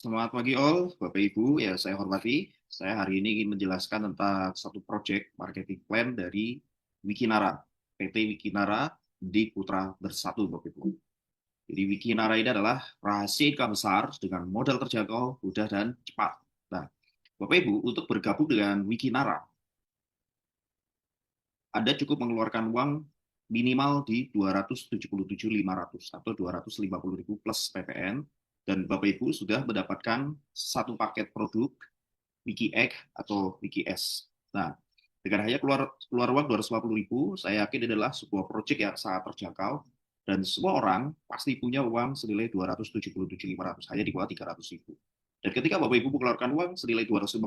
Selamat pagi all, Bapak Ibu, ya saya hormati. Saya hari ini ingin menjelaskan tentang satu proyek marketing plan dari Wikinara, PT Wikinara di Putra Bersatu, Bapak Ibu. Jadi Wikinara ini adalah rahasia income besar dengan modal terjangkau, mudah, dan cepat. Nah, Bapak Ibu, untuk bergabung dengan Wikinara, Anda cukup mengeluarkan uang minimal di 277.500 atau 250.000 plus PPN, dan Bapak Ibu sudah mendapatkan satu paket produk WikiEgg atau WikiS. Nah, dengan hanya keluar uang 250.000, saya yakin ini adalah sebuah proyek yang sangat terjangkau dan semua orang pasti punya uang senilai 277.500 hanya di bawah 300.000. Dan ketika Bapak Ibu mengeluarkan uang senilai 250.000,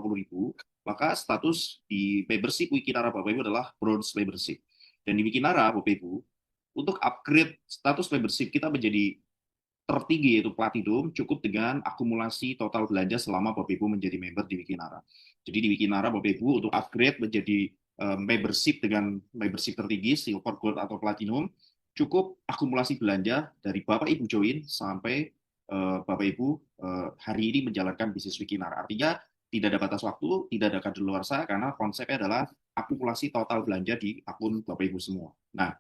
maka status di membership Wikinara Bapak Ibu adalah bronze membership. Dan di Wikinara Bapak Ibu, untuk upgrade status membership kita menjadi tertinggi yaitu Platinum cukup dengan akumulasi total belanja selama Bapak Ibu menjadi member di Wikinara. Jadi di Wikinara Bapak Ibu untuk upgrade menjadi membership dengan membership tertinggi Silver, Gold atau Platinum cukup akumulasi belanja dari Bapak Ibu join sampai Bapak Ibu hari ini menjalankan bisnis Wikinara. Artinya tidak ada batas waktu, tidak ada kadaluarsa karena konsepnya adalah akumulasi total belanja di akun Bapak Ibu semua. Nah,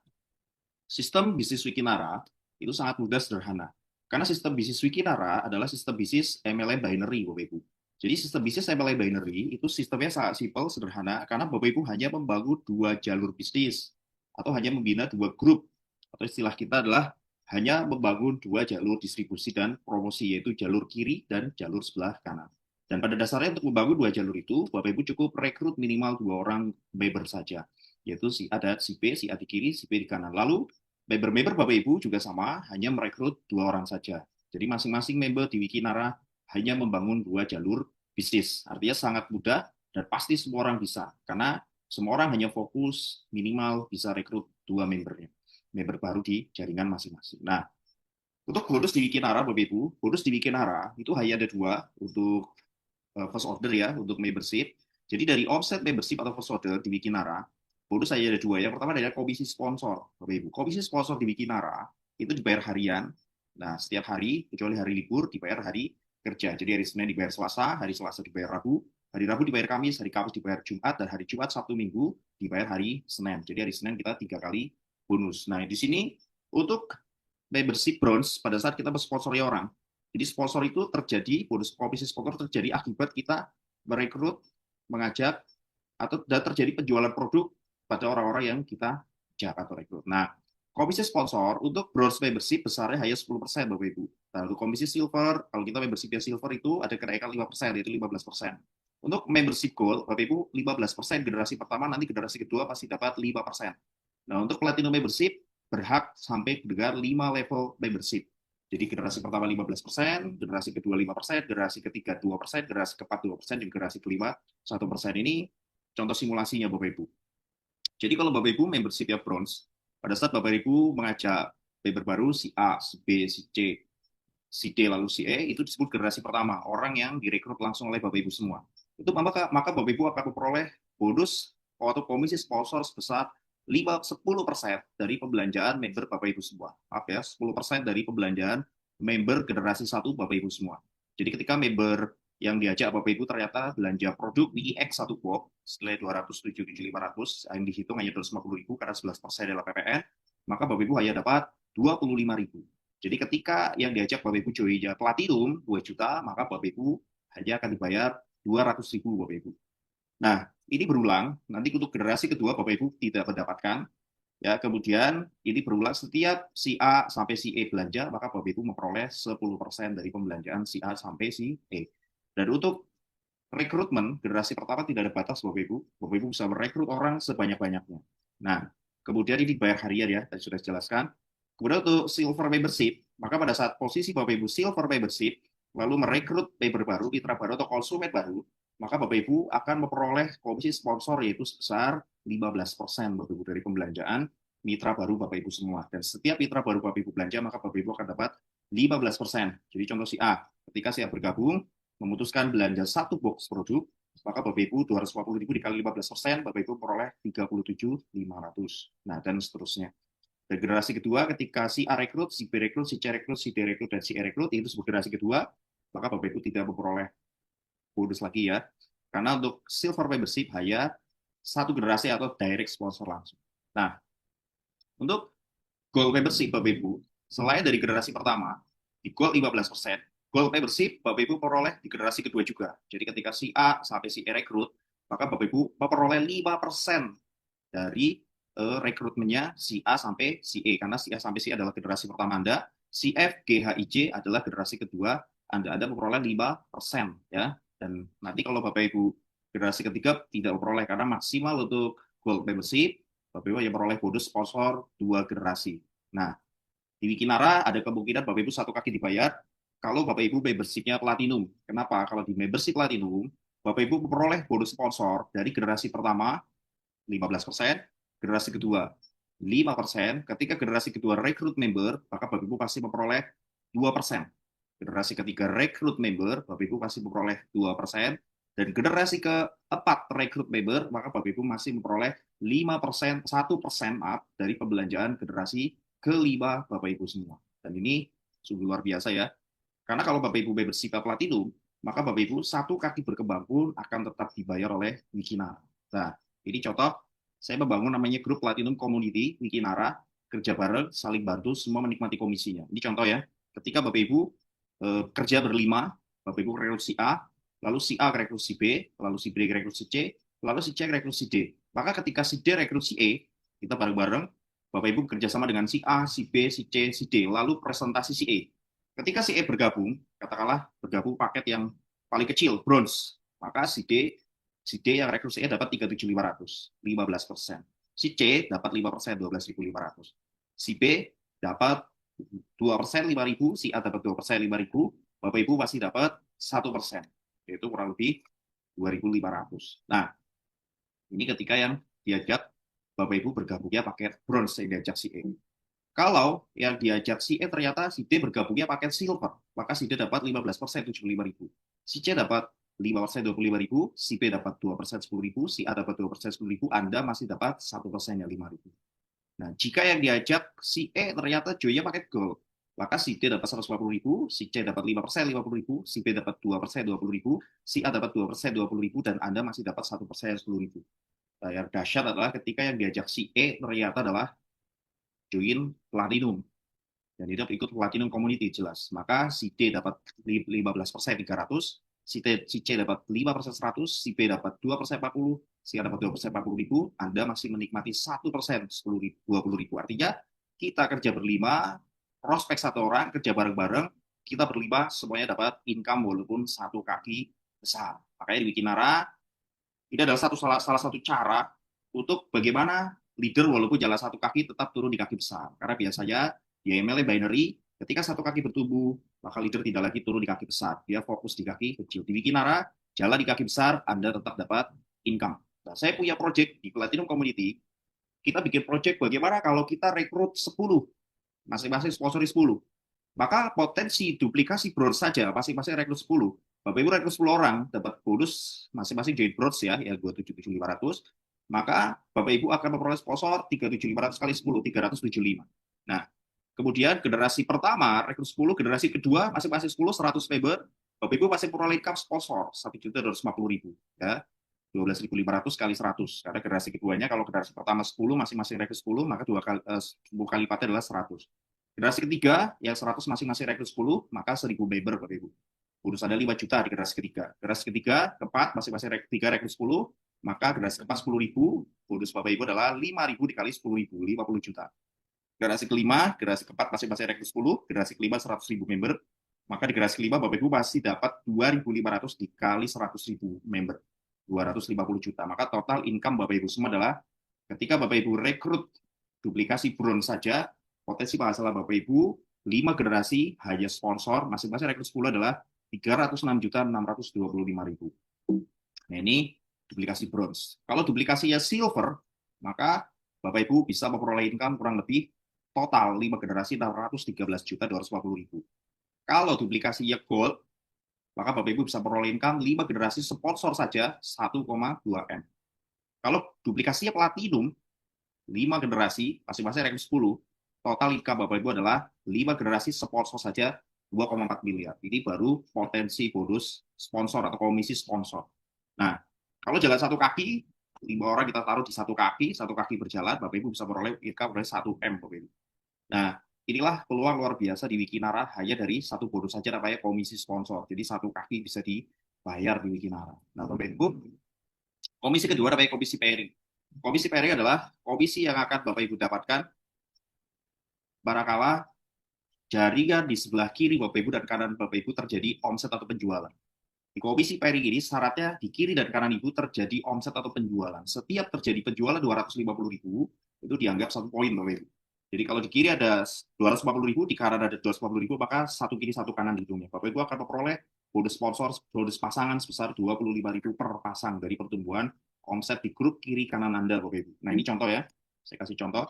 sistem bisnis Wikinara itu sangat mudah sederhana. Karena sistem bisnis Wikinara adalah sistem bisnis MLM binary, Bapak Ibu. Jadi sistem bisnis MLM binary itu sistemnya sangat simpel, sederhana, karena Bapak Ibu hanya membangun dua jalur bisnis atau hanya membina dua grup, atau istilah kita adalah hanya membangun dua jalur distribusi dan promosi, yaitu jalur kiri dan jalur sebelah kanan. Dan pada dasarnya untuk membangun dua jalur itu, Bapak Ibu cukup rekrut minimal dua orang member saja, yaitu ada si B, si A di kiri, si B di kanan. Lalu member-member Bapak Ibu juga sama, hanya merekrut dua orang saja. Jadi masing-masing member di Wikinara hanya membangun dua jalur bisnis. Artinya sangat mudah dan pasti semua orang bisa. Karena semua orang hanya fokus minimal bisa rekrut dua membernya. Member baru di jaringan masing-masing. Nah, untuk bonus di Wikinara, Bapak Ibu, bonus di Wikinara itu hanya ada dua untuk first order ya, untuk membership. Jadi dari offset membership atau first order di Wikinara, bonus saya ada dua. Yang pertama adalah komisi sponsor, Bapak Ibu. Komisi sponsor di Wikinara itu dibayar harian. Nah, setiap hari, kecuali hari libur, dibayar hari kerja. Jadi hari Senin dibayar Selasa, hari Selasa dibayar Rabu, hari Rabu dibayar Kamis, hari Kamis dibayar Jumat, dan hari Jumat, Sabtu, Minggu dibayar hari Senin. Jadi hari Senin kita tiga kali bonus. Nah, di sini untuk membership bronze, pada saat kita mensponsori orang, jadi sponsor itu terjadi, bonus komisi sponsor terjadi akibat kita merekrut, mengajak, atau dan terjadi penjualan produk pada orang-orang yang kita ajak atau rekrut. Nah, komisi sponsor untuk bronze membership besarnya hanya 10%, Bapak Ibu. Nah, untuk komisi silver, kalau kita membershipnya silver itu ada kenaikan 5%, yaitu 15%. Untuk membership gold, Bapak Ibu, 15% generasi pertama, nanti generasi kedua pasti dapat 5%. Nah, untuk platinum membership, berhak sampai dengan 5 level membership. Jadi generasi pertama 15%, generasi kedua 5%, generasi ketiga 2%, generasi keempat 2%, dan generasi kelima 1%. Ini contoh simulasinya Bapak Ibu. Jadi kalau Bapak Ibu membership ya bronze, pada saat Bapak Ibu mengajak member baru si A, si B, si C, si D, lalu si E, itu disebut generasi pertama, orang yang direkrut langsung oleh Bapak Ibu semua. Itu maka Bapak Ibu akan memperoleh bonus atau komisi sponsor sebesar 10% dari pembelanjaan member Bapak Ibu semua. Maaf ya, 10% dari pembelanjaan member generasi 1 Bapak Ibu semua. Jadi ketika member yang diajak Bapak Ibu ternyata belanja produk WikiX satu box senilai 277.500 yang dihitung hanya 250.000 karena 11% adalah PPN, maka Bapak Ibu hanya dapat 25.000. Jadi ketika yang diajak Bapak Ibu joinnya Platinum 2 juta, maka Bapak Ibu hanya akan dibayar 200.000 Bapak Ibu. Nah, ini berulang. Nanti untuk generasi kedua Bapak Ibu tidak mendapatkan. Ya, kemudian ini berulang setiap si A sampai si E belanja, maka Bapak Ibu memperoleh 10% dari pembelanjaan si A sampai si E. Dan untuk rekrutmen generasi pertama tidak ada batas Bapak Ibu. Bapak Ibu bisa merekrut orang sebanyak-banyaknya. Nah, kemudian ini bayar harian ya, tadi sudah dijelaskan. Kemudian untuk silver membership, maka pada saat posisi Bapak Ibu silver membership, lalu merekrut member baru, mitra baru atau konsumen baru, maka Bapak Ibu akan memperoleh komisi sponsor yaitu sebesar 15% Bapak Ibu dari pembelanjaan mitra baru Bapak Ibu semua. Dan setiap mitra baru Bapak Ibu belanja, maka Bapak Ibu akan dapat 15%. Jadi contoh si A, ketika saya bergabung, memutuskan belanja satu box produk, maka Bapak Ibu 250.000 dikali 15%, Bapak Ibu peroleh 37.500. Nah, dan seterusnya. Dan generasi kedua, ketika si A rekrut, si B rekrut, si C rekrut, si D rekrut, dan si E rekrut, itu sebuah generasi kedua. maka Bapak Ibu tidak memperoleh bonus lagi ya. Karena untuk silver membership hanya satu generasi atau direct sponsor langsung. Nah, untuk gold membership Bapak Ibu, selain dari generasi pertama, di gold 15%, gold membership Bapak Ibu peroleh di generasi kedua juga. Jadi ketika si A sampai si E rekrut, maka Bapak Ibu memperoleh 5% dari rekrutmennya si A sampai si E. Karena si A sampai si E adalah generasi pertama Anda, si F, G, H, I, J adalah generasi kedua, Anda memperoleh 5%. Ya. Dan nanti kalau Bapak Ibu generasi ketiga tidak memperoleh, karena maksimal untuk gold membership, Bapak Ibu yang memperoleh bonus sponsor 2 generasi. Nah, di Wikinara ada kemungkinan Bapak Ibu satu kaki dibayar kalau Bapak Ibu membership-nya platinum. Kenapa? Kalau di membership platinum, Bapak Ibu memperoleh bonus sponsor dari generasi pertama 15%, generasi kedua 5%, ketika generasi kedua rekrut member, maka Bapak Ibu pasti memperoleh 2%. Generasi ketiga rekrut member, Bapak Ibu pasti memperoleh 2%, dan generasi keempat rekrut member, maka Bapak Ibu masih memperoleh 5%, 1% maaf, dari pembelanjaan generasi kelima Bapak Ibu semua. Dan ini sungguh luar biasa ya. Karena kalau Bapak Ibu membership platinum, maka Bapak Ibu satu kaki berkembang pun akan tetap dibayar oleh Wikinara. Nah, ini contoh saya membangun namanya grup Platinum Community Wikinara, kerja bareng, saling bantu, semua menikmati komisinya. Ini contoh ya, ketika Bapak Ibu kerja berlima, Bapak Ibu rekrut si A, lalu si A rekrut si B, lalu si B rekrut si C, lalu si C rekrut si D. Maka ketika si D rekrut si E, kita bareng-bareng, Bapak Ibu kerjasama dengan si A, si B, si C, si D, lalu presentasi si E. Ketika si E bergabung, katakanlah bergabung paket yang paling kecil, bronze, maka si D yang rekrut si E dapat 37.500, 15%. Si C dapat 5%, 12.500. Si B dapat 2%, 5.000, si A dapat 2%, 5.000, Bapak Ibu pasti dapat 1%, yaitu kurang lebih 2.500. Nah, ini ketika yang diajak Bapak Ibu bergabungnya paket bronze yang diajak si E. Kalau yang diajak si E ternyata si D bergabungnya pakai silver, maka si D dapat 15%, 75.000. Si C dapat 5%, 25.000, si B dapat 2%, 10.000, si A dapat 2%, 10.000, Anda masih dapat 1% yang 5.000. Nah, jika yang diajak si E ternyata joinnya pakai gold, maka si D dapat 150.000, si C dapat 5%, 50.000, si B dapat 2%, 20.000, si A dapat 2%, 20.000, dan Anda masih dapat 1%, 10.000. Nah, yang dahsyat adalah ketika yang diajak si E ternyata adalah join platinum, dan tidak ikut platinum community jelas, maka si D dapat 15% 300, si C dapat 5% 100, si B dapat 2% 40, si A dapat 2% 40.000, Anda masih menikmati 1% 20.000. Artinya kita kerja berlima, prospek satu orang, kerja bareng-bareng, kita berlima semuanya dapat income walaupun satu kaki besar. Makanya di Wikinara ini adalah salah satu cara untuk bagaimana leader walaupun jalan satu kaki tetap turun di kaki besar. Karena biasanya di MLA binary, ketika satu kaki bertumbuh, maka leader tidak lagi turun di kaki besar. Dia fokus di kaki kecil. Di Wikinara, jalan di kaki besar, Anda tetap dapat income. Nah, saya punya project di Platinum Community. Kita bikin project bagaimana kalau kita rekrut 10, masing-masing sponsori 10. Maka potensi duplikasi bronze saja, masing-masing rekrut 10. Bapak Ibu rekrut 10 orang, dapat bonus masing-masing join bronze ya 277.500. Maka Bapak Ibu akan memperoleh sponsor 37.500 kali 10, 375. Nah, kemudian generasi pertama rekrut 10, generasi kedua masing-masing 10, 100 member, Bapak Ibu masih memperoleh income sponsor 1.250.000 ya. 12.500 kali 100. Karena generasi keduanya, kalau generasi pertama 10, masing-masing rekrut 10, maka 10 kali lipatnya adalah 100. Generasi ketiga, yang 100 masing-masing rekrut 10, maka 1.000 member, Bapak Ibu. Bonus ada 5 juta di generasi ketiga. Generasi ketiga, keempat, masing-masing ketiga rekrut 10, maka generasi keempat 10.000, bonus Bapak Ibu adalah 5.000 dikali 10.000, 50 juta. Generasi kelima, generasi keempat masing-masing rekrut 10, generasi kelima 100.000 member, maka di generasi kelima Bapak Ibu masih dapat 2.500 dikali 100.000 member, 250 juta. Maka total income Bapak Ibu semua adalah ketika Bapak Ibu rekrut duplikasi bronze saja, potensi penghasilan Bapak Ibu 5 generasi hanya sponsor, masing-masing rekrut 10 adalah 306.625.000. Nah, ini duplikasi bronze. Kalau duplikasinya silver, maka Bapak Ibu bisa memperoleh income kurang lebih total 5 generasi 613.250.000. Kalau duplikasinya gold, maka Bapak Ibu bisa memperoleh income 5 generasi sponsor saja 1,2 M. Kalau duplikasinya platinum, 5 generasi, masing-masing rekrut 10, total income Bapak Ibu adalah 5 generasi sponsor saja 2,4 miliar. Ini baru potensi bonus sponsor atau komisi sponsor. Nah, kalau jalan satu kaki, 5 orang kita taruh di satu kaki berjalan, Bapak Ibu bisa beroleh income dari 1M, Bapak Ibu. Nah, inilah peluang luar biasa di Wikinara hanya dari satu bonus saja namanya komisi sponsor. Jadi satu kaki bisa dibayar di Wikinara. Nah, Bapak Ibu, komisi kedua namanya komisi pairing. Komisi pairing adalah komisi yang akan Bapak Ibu dapatkan manakala jaringan di sebelah kiri Bapak Ibu dan kanan Bapak Ibu terjadi omset atau penjualan. Di komisi pairing ini syaratnya di kiri dan kanan Ibu terjadi omset atau penjualan. Setiap terjadi penjualan 250.000 itu dianggap 1 poin Bapak Ibu. Jadi kalau di kiri ada 250.000, di kanan ada 250.000, maka satu kiri satu kanan hidungnya. Bapak Ibu akan memperoleh bonus sponsor, bonus pasangan sebesar 25.000 per pasang dari pertumbuhan omset di grup kiri kanan Anda Bapak Ibu. Nah ini contoh ya, saya kasih contoh.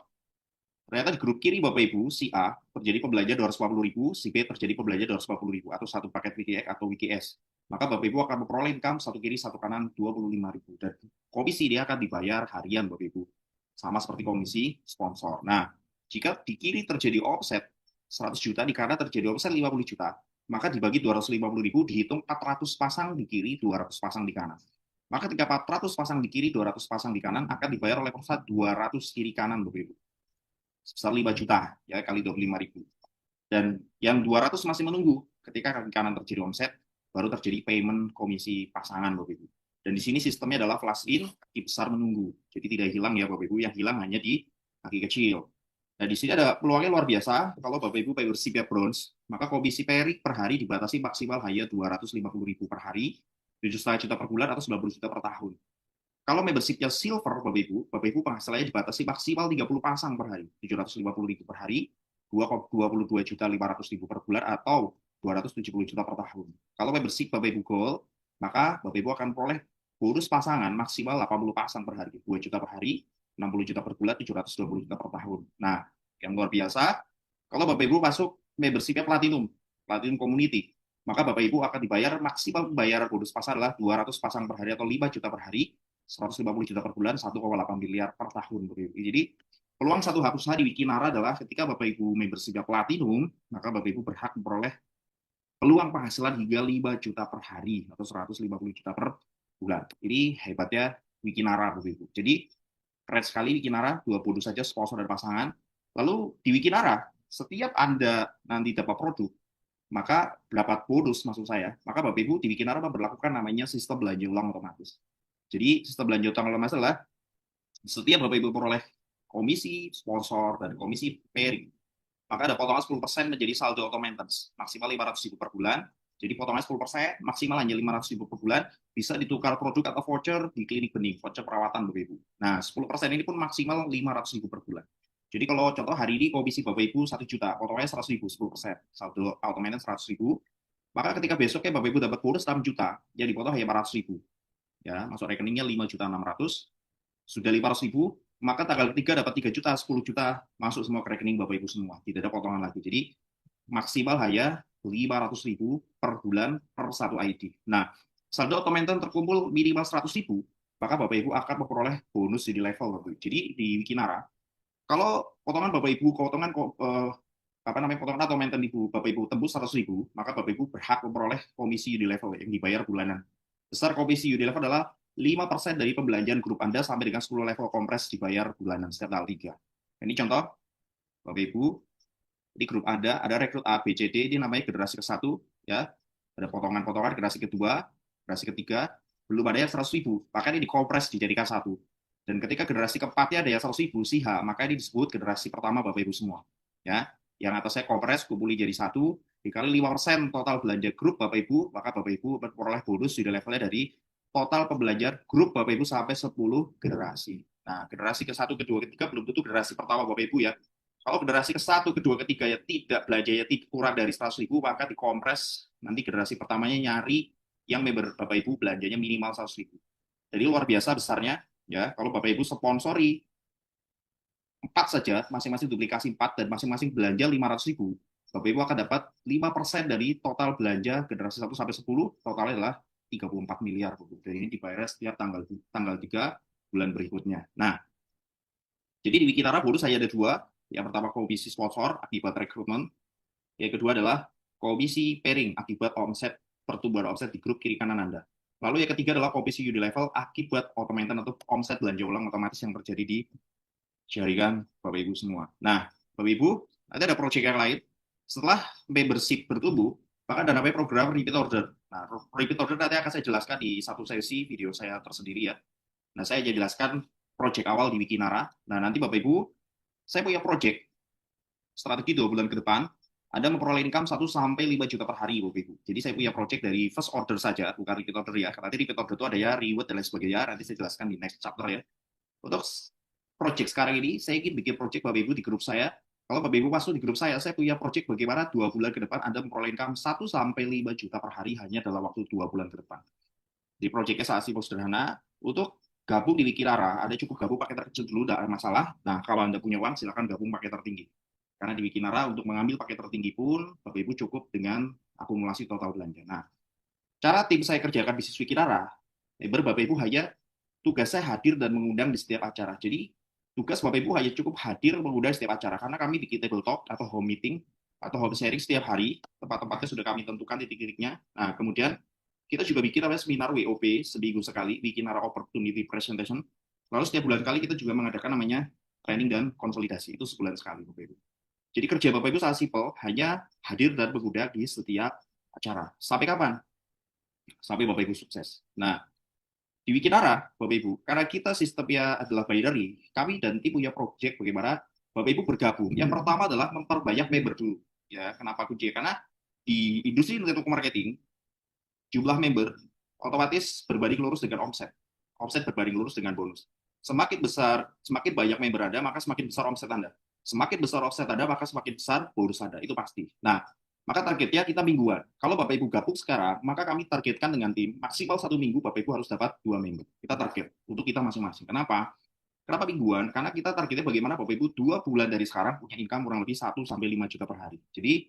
Ternyata di grup kiri Bapak Ibu, si A terjadi pembelanja 250.000, si B terjadi pembelanja 250.000, atau satu paket WikiX atau WikiS. Maka Bapak Ibu akan memperoleh income satu kiri satu kanan 25.000. Dan komisi dia akan dibayar harian Bapak Ibu. Sama seperti komisi sponsor. Nah, jika di kiri terjadi offset 100 juta, di kanan terjadi offset 50 juta, maka dibagi 250.000 dihitung 400 pasang di kiri, 200 pasang di kanan. Maka ketika 400 pasang di kiri, 200 pasang di kanan akan dibayar oleh perusahaan 200 kiri kanan Bapak Ibu. Sebesar 5 juta ya kali 25.000. Dan yang 200 masih menunggu ketika kaki kanan terjadi omset, baru terjadi payment komisi pasangan Bapak Ibu. Dan di sini sistemnya adalah flash in, kaki besar menunggu. Jadi tidak hilang ya Bapak Ibu, yang hilang hanya di kaki kecil. Nah, di sini ada peluangnya luar biasa. Kalau Bapak Ibu membership bronze, maka komisi pairing per hari dibatasi maksimal hanya 250.000 per hari, 7,5 juta per bulan atau 90 juta per tahun. Kalau membershipnya silver, Bapak Ibu penghasilannya dibatasi maksimal 30 pasang per hari, 750.000 per hari, 22 juta 500.000 per bulan atau 270 juta per tahun. Kalau membership Bapak Ibu gold, maka Bapak Ibu akan peroleh bonus pasangan maksimal 80 pasang per hari, 2 juta per hari, 60 juta per bulan, 720 juta per tahun. Nah, yang luar biasa, kalau Bapak Ibu masuk membershipnya platinum, platinum community, maka Bapak Ibu akan dibayar maksimal pembayaran bonus pasar adalah 200 pasang per hari atau 5 juta per hari, 150 juta per bulan, 1,8 miliar per tahun. Jadi peluang satu hak usaha di Wikinara adalah ketika Bapak Ibu membership platinum, maka Bapak Ibu berhak memperoleh peluang penghasilan hingga 5 juta per hari atau 150 juta per bulan. Ini hebatnya Wikinara Bapak Ibu. Jadi keren sekali Wikinara, 2 bonus saja sponsor dan pasangan. Lalu di Wikinara, setiap Anda nanti dapat produk, maka dapat bonus maksud saya, maka Bapak Ibu di Wikinara memperlakukan namanya sistem belanja ulang otomatis. Jadi sistem belanja utang otomatis adalah setiap Bapak Ibu peroleh komisi sponsor dan komisi pairing, maka ada potongan 10% menjadi saldo auto maintenance, maksimal 500.000 per bulan. Jadi potongan 10%, maksimal hanya 500.000 per bulan, bisa ditukar produk atau voucher di klinik bening, voucher perawatan Bapak Ibu. Nah, 10% ini pun maksimal 500.000 per bulan. Jadi kalau contoh hari ini komisi Bapak Ibu 1 juta, potongannya 100.000, 10%, saldo auto maintenance 100.000, maka ketika besoknya Bapak Ibu dapat bonus 6 juta, yang dipotong hanya 400.000. Ya, masuk rekeningnya 5.600.000, sudah 500.000, maka tanggal ketiga dapat 3 juta, 10 juta masuk semua ke rekening Bapak Ibu semua, tidak ada potongan lagi. Jadi maksimal hanya 500.000 per bulan per satu ID. Nah, saldo automaton terkumpul minimal 100.000, maka Bapak Ibu akan memperoleh bonus di level Bapak Ibu. Jadi di Wikinara, kalau potongan Bapak Ibu, potongan potongan automaton Ibu Bapak Ibu tembus 100.000, maka Bapak Ibu berhak memperoleh komisi di level yang dibayar bulanan. Besar komisi di level adalah 5% dari pembelanjaan grup Anda sampai dengan 10 level kompres dibayar bulanan setiap tanggal 3. Ini contoh, Bapak Ibu, di grup Anda ada rekrut A, B, C, D, ini namanya generasi ke-1, ya. Ada potongan-potongan generasi kedua, generasi ketiga, belum ada yang 100.000, maka ini dikompres dijadikan satu. Dan ketika generasi keempatnya ada yang 100.000, si H, maka ini disebut generasi pertama Bapak Ibu semua. Ya, yang atasnya kompres, kumpuli jadi satu, dikali 5% total belanja grup Bapak Ibu, maka Bapak Ibu memperoleh bonus di levelnya dari total pembelajar grup Bapak Ibu sampai 10 generasi. Nah, generasi ke-1, kedua, ketiga belum tentu generasi pertama Bapak Ibu ya. Kalau generasi ke-1, kedua, ketiga ya tidak belanjanya kurang dari 100.000, maka dikompres nanti generasi pertamanya nyari yang member Bapak Ibu belanjanya minimal 100.000. Jadi luar biasa besarnya ya. Kalau Bapak Ibu sponsori 4 saja, masing-masing duplikasi 4 dan masing-masing belanja 500.000, Bapak Ibu akan dapat 5% dari total belanja generasi 1 sampai 10, totalnya adalah 34 miliar. Dan ini dibayar setiap tanggal 3 bulan berikutnya. Nah, jadi di Wikinara bonus hanya ada 2. Yang pertama komisi sponsor akibat rekrutmen. Yang kedua adalah komisi pairing akibat pertumbuhan omset di grup kiri kanan Anda. Lalu yang ketiga adalah komisi unilevel akibat automated atau omset belanja ulang otomatis yang terjadi di jaringan Bapak Ibu semua. Nah, Bapak Ibu, nanti ada proyek yang lain. Setelah membership bertumbuh, maka ada namanya program repeat order. Nah, repeat order nanti akan saya jelaskan di satu sesi video saya tersendiri ya. Nah, saya jelaskan proyek awal di Wikinara. Nah, nanti Bapak Ibu, saya punya proyek strategi 2 bulan ke depan, Anda memperoleh income 1 sampai 5 juta per hari, Bapak Ibu. Jadi saya punya proyek dari first order saja, bukan repeat order ya. Nanti repeat order itu ada ya, reward dan lain sebagainya. Nanti saya jelaskan di next chapter ya. Untuk project sekarang ini, saya ingin bikin project Bapak Ibu di grup saya. Kalau Bapak Ibu masuk di grup saya punya project bagaimana 2 bulan ke depan Anda memperoleh income 1 sampai 5 juta per hari hanya dalam waktu 2 bulan ke depan. Di projectnya sangat simpel sederhana. Untuk gabung di Wikirara, Anda cukup gabung pakai terkecil dulu, tidak ada masalah. Nah, kalau Anda punya uang, silakan gabung pakai tertinggi. Karena di Wikinara, untuk mengambil pakai tertinggi pun, Bapak Ibu cukup dengan akumulasi total belanja. Nah, cara tim saya kerjakan bisnis Wikinara, Bapak Ibu hanya tugas saya hadir dan mengundang di setiap acara. Jadi tugas Bapak Ibu hanya cukup hadir mengundang di setiap acara karena kami bikin table talk atau home meeting atau home sharing setiap hari, tempat-tempatnya sudah kami tentukan titik-titiknya. Nah, kemudian kita juga bikin namanya seminar WOP seminggu sekali, bikin arah opportunity presentation. Lalu setiap bulan sekali kita juga mengadakan namanya training dan konsolidasi. Itu sebulan sekali, Bapak Ibu. Jadi kerja Bapak Ibu sangat simpel, hanya hadir dan mengundang di setiap acara. Sampai kapan? Sampai Bapak Ibu sukses. Nah, di Wikinara, Bapak Ibu, karena kita sistemnya adalah binary, kami dan tim punya project bagaimana Bapak Ibu bergabung. Yang pertama adalah memperbanyak member dulu. Ya, kenapa kunci? Karena di industri network marketing, jumlah member otomatis berbanding lurus dengan omset. Omset berbanding lurus dengan bonus. Semakin besar, semakin banyak member Anda, maka semakin besar omset Anda. Semakin besar omset Anda, maka semakin besar bonus Anda. Itu pasti. Nah, maka targetnya kita mingguan. Kalau Bapak Ibu gabung sekarang, maka kami targetkan dengan tim, maksimal 1 minggu Bapak Ibu harus dapat 2 member. Kita target untuk kita masing-masing. Kenapa? Kenapa mingguan? Karena kita targetnya bagaimana Bapak Ibu 2 bulan dari sekarang punya income kurang lebih 1-5 juta per hari. Jadi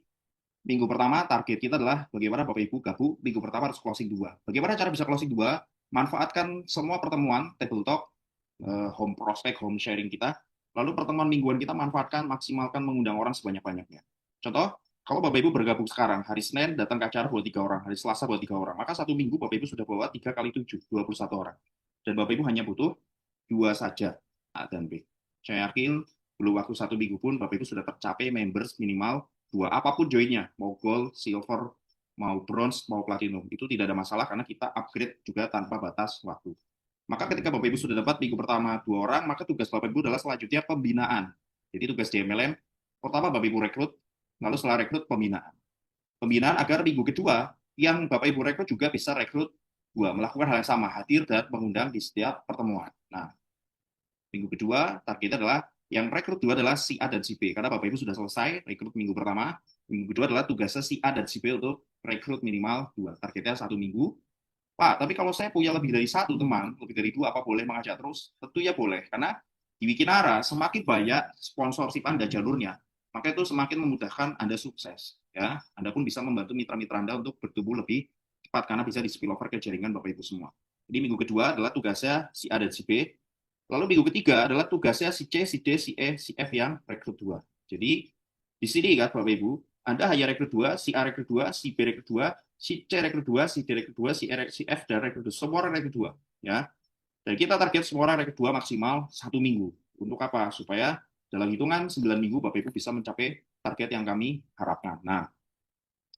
minggu pertama target kita adalah bagaimana Bapak Ibu gabung, minggu pertama harus closing 2. Bagaimana cara bisa closing 2? Manfaatkan semua pertemuan, table talk, home prospect, home sharing kita. Lalu pertemuan mingguan kita manfaatkan, maksimalkan mengundang orang sebanyak-banyaknya. Contoh, kalau Bapak Ibu bergabung sekarang, hari Senin datang ke acara buat 3 orang, hari Selasa buat 3 orang, maka 1 minggu Bapak Ibu sudah bawa 3 kali 7, 21 orang. Dan Bapak Ibu hanya butuh 2 saja, A dan B. Saya yakin belum waktu 1 minggu pun Bapak Ibu sudah tercapai members minimal 2, apapun joinnya, mau gold, silver, mau bronze, mau platinum. Itu tidak ada masalah karena kita upgrade juga tanpa batas waktu. Maka ketika Bapak Ibu sudah dapat minggu pertama 2 orang, maka tugas Bapak Ibu adalah selanjutnya pembinaan. Jadi tugas di MLM, pertama Bapak Ibu rekrut, lalu setelah rekrut pembinaan. Pembinaan agar minggu kedua, yang Bapak Ibu rekrut juga bisa rekrut 2, melakukan hal yang sama, hadir dan mengundang di setiap pertemuan. Nah, minggu kedua targetnya adalah yang rekrut 2 adalah si A dan si B, karena Bapak Ibu sudah selesai rekrut minggu pertama, minggu kedua adalah tugasnya si A dan si B untuk rekrut minimal 2, targetnya 1 minggu. Pak, tapi kalau saya punya lebih dari 1 teman, lebih dari 2, apa boleh mengajak terus? Tentunya boleh, karena di Wikinara semakin banyak sponsorship Anda jalurnya, maka itu semakin memudahkan Anda sukses. Ya, Anda pun bisa membantu mitra-mitra Anda untuk bertumbuh lebih cepat karena bisa di spillover ke jaringan Bapak Ibu semua. Jadi minggu kedua adalah tugasnya si A dan si B. Lalu minggu ketiga adalah tugasnya si C, si D, si E, si F yang rekrut 2. Jadi di sini kan Bapak Ibu, Anda hanya rekrut 2, si A rekrut 2, si B rekrut 2, si C rekrut 2, si D rekrut 2, si F dan rekrut 2. Semua orang rekrut 2. Ya. Dan kita target semua orang rekrut 2 maksimal 1 minggu. Untuk apa? Supaya dalam hitungan 9 minggu Bapak Ibu bisa mencapai target yang kami harapkan. Nah,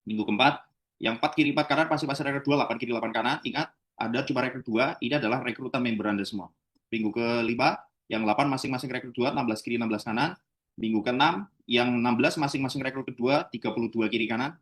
minggu keempat, yang 4 kiri 4 kanan pasti rekrut 2, 8 kiri 8 kanan. Ingat, Anda cuma rekrut 2, ini adalah rekrutan member Anda semua. Minggu ke-5, yang 8 masing-masing rekrut 2, 16 kiri 16 kanan. Minggu ke-6, yang 16 masing-masing rekrut kedua, 32 kiri kanan.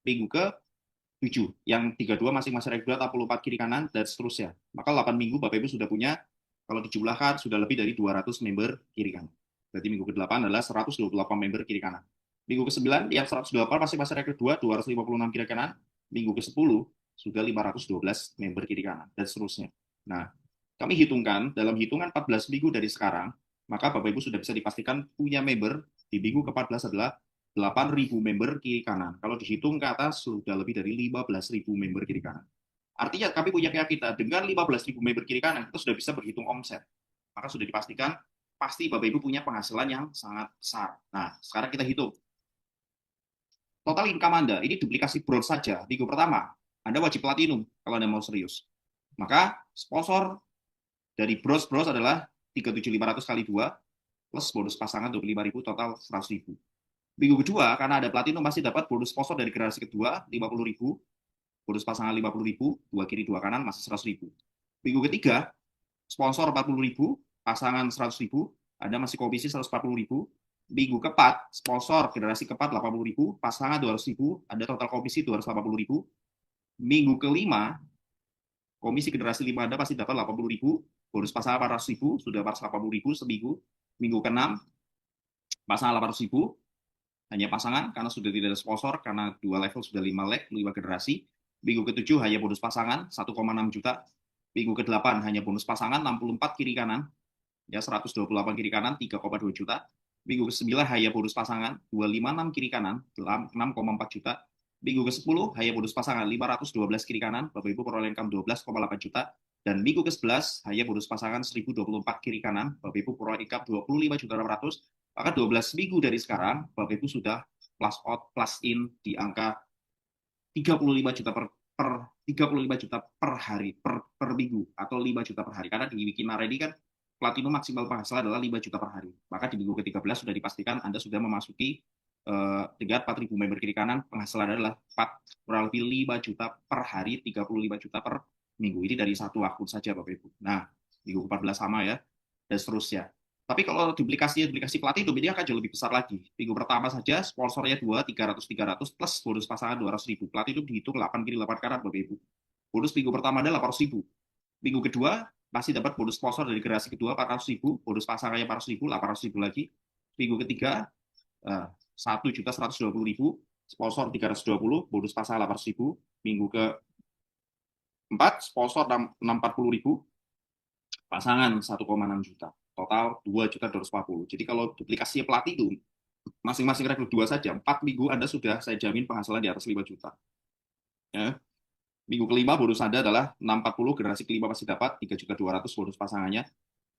Minggu ke-7, yang 32 masing-masing rekrut 2, 44 kiri kanan, dan seterusnya. Maka 8 minggu Bapak Ibu sudah punya, kalau dijumlahkan sudah lebih dari 200 member kiri kanan. Berarti minggu ke-8 adalah 128 member kiri kanan. Minggu ke-9, yang 128 masing-masing rekrut 2, 256 kiri kanan. Minggu ke-10, sudah 512 member kiri kanan, dan seterusnya. Nah, kami hitungkan, dalam hitungan 14 minggu dari sekarang, maka Bapak Ibu sudah bisa dipastikan punya member di minggu ke-14 adalah 8.000 member kiri kanan. Kalau dihitung ke atas, sudah lebih dari 15.000 member kiri kanan. Artinya kami punya keyakinan, dengan 15.000 member kiri kanan, kita sudah bisa berhitung omset. Maka sudah dipastikan, pasti Bapak Ibu punya penghasilan yang sangat besar. Nah, sekarang kita hitung. total income Anda, ini duplikasi bronze saja, minggu pertama, Anda wajib platinum kalau Anda mau serius. Maka sponsor dari bronze adalah 37.500 kali 2, plus bonus pasangan 25.000, total 100.000. Minggu kedua, karena ada platinum, masih dapat bonus sponsor dari generasi kedua 50.000, bonus pasangan 50.000, 2 kiri 2 kanan masih 100.000. Minggu ketiga, sponsor 40.000, pasangan 100.000, Anda masih komisi 140.000. Minggu keempat, sponsor generasi keempat 80.000, pasangan 200.000, Anda total komisi 280.000. Minggu kelima, komisi generasi 5 Anda pasti dapat 80.000, bonus pasangan 400.000, sudah 480.000 seminggu. Minggu keenam, pasangan 800.000, hanya pasangan karena sudah tidak ada sponsor, karena dua level sudah 5 leg, 5 generasi. Minggu ke-7 hanya bonus pasangan 1,6 juta. Minggu ke-8 hanya bonus pasangan 64 kiri kanan, ya 128 kiri kanan 3,2 juta. Minggu ke-9 hanya bonus pasangan 256 kiri kanan 6,4 juta. Minggu ke-10 hanya bonus pasangan 512 kiri kanan, Bapak Ibu peroleh income 12,8 juta. Dan minggu ke-11 hanya bonus pasangan 1024 kiri kanan, Bapak Ibu peroleh income 25.600. Maka 12 minggu dari sekarang, Bapak Ibu sudah plus out, plus in di angka 35 juta per 35 juta per hari, per minggu, atau 5 juta per hari. Karena di Wikinara ini kan platinum maksimal penghasilan adalah 5 juta per hari. Maka di minggu ke-13 sudah dipastikan Anda sudah memasuki tingkat 4.000 member kiri kanan, penghasilan adalah kurang lebih 5 juta per hari, 35 juta per minggu. Ini dari satu akun saja, Bapak Ibu. Nah, minggu ke-14 sama ya, dan seterusnya. Tapi kalau duplikasi platinum ini akan jauh lebih besar lagi. Minggu pertama saja sponsornya 2, 300 plus bonus pasangan 200.000. Platinum dihitung 8 kiri 8 kanan, Bapak Ibu. Bonus minggu pertama adalah 800.000. Minggu kedua masih dapat bonus sponsor dari generasi kedua 400.000, bonus pasangannya 400.000, 800.000 lagi. Minggu ketiga 1.120.000, sponsor 320, bonus pasangan 800.000. Minggu keempat sponsor 640.000, pasangan 1,6 juta. Total 2.240. Jadi kalau duplikasi platinum, masing-masing rekrut 2 saja, 4 minggu Anda sudah saya jamin penghasilan di atas 5 juta. Ya. Minggu kelima bonus Anda adalah 640, generasi kelima masih dapat 3.200.000 bonus pasangannya.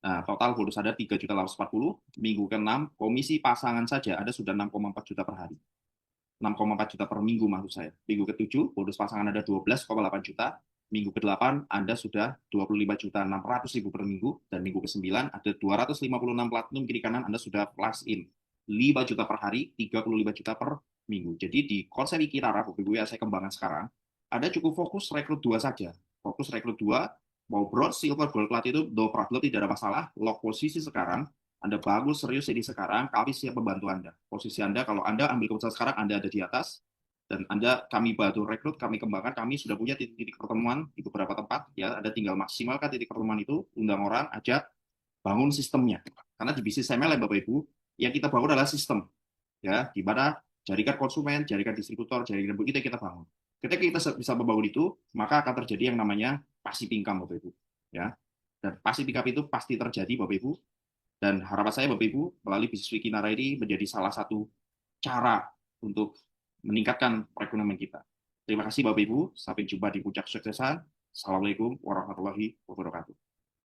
Nah, total bonus Anda 3.840. Minggu ke-6, komisi pasangan saja Anda sudah 6,4 juta per hari. 6,4 juta per minggu maksud saya. Minggu ke-7, bonus pasangan Anda 12,8 juta. Minggu ke-8 Anda sudah 25.600.000 per minggu, dan minggu ke-9 ada 256 platinum kiri kanan Anda sudah plus in 5 juta per hari, 35 juta per minggu. Jadi di konsep Wikinara, Bapak Ibu, ya saya kembangkan sekarang, Anda cukup fokus rekrut 2 saja. Fokus rekrut 2, mau bronze, silver, gold, platinum, no problem, tidak ada masalah. Lock posisi sekarang, Anda bagus, serius ini sekarang, kami siap membantu Anda. Posisi Anda, kalau Anda ambil keputusan sekarang, Anda ada di atas, dan kami bantu rekrut, kami kembangkan, kami sudah punya titik-titik pertemuan di beberapa tempat, ya, Anda tinggal maksimalkan titik pertemuan itu, undang orang, ajak, bangun sistemnya. Karena di bisnis MLM, Bapak Ibu, yang kita bangun adalah sistem, ya, di mana jaringan konsumen, jaringan distributor, jaringan itu kita bangun. Ketika kita bisa membangun itu, maka akan terjadi yang namanya passive income, Bapak Ibu, ya. Dan passive income itu pasti terjadi, Bapak Ibu. Dan harapan saya, Bapak Ibu, melalui bisnis Wikinara ini menjadi salah satu cara untuk meningkatkan perekonomian kita. Terima kasih Bapak Ibu, sampai jumpa di puncak kesuksesan. Assalamualaikum warahmatullahi wabarakatuh.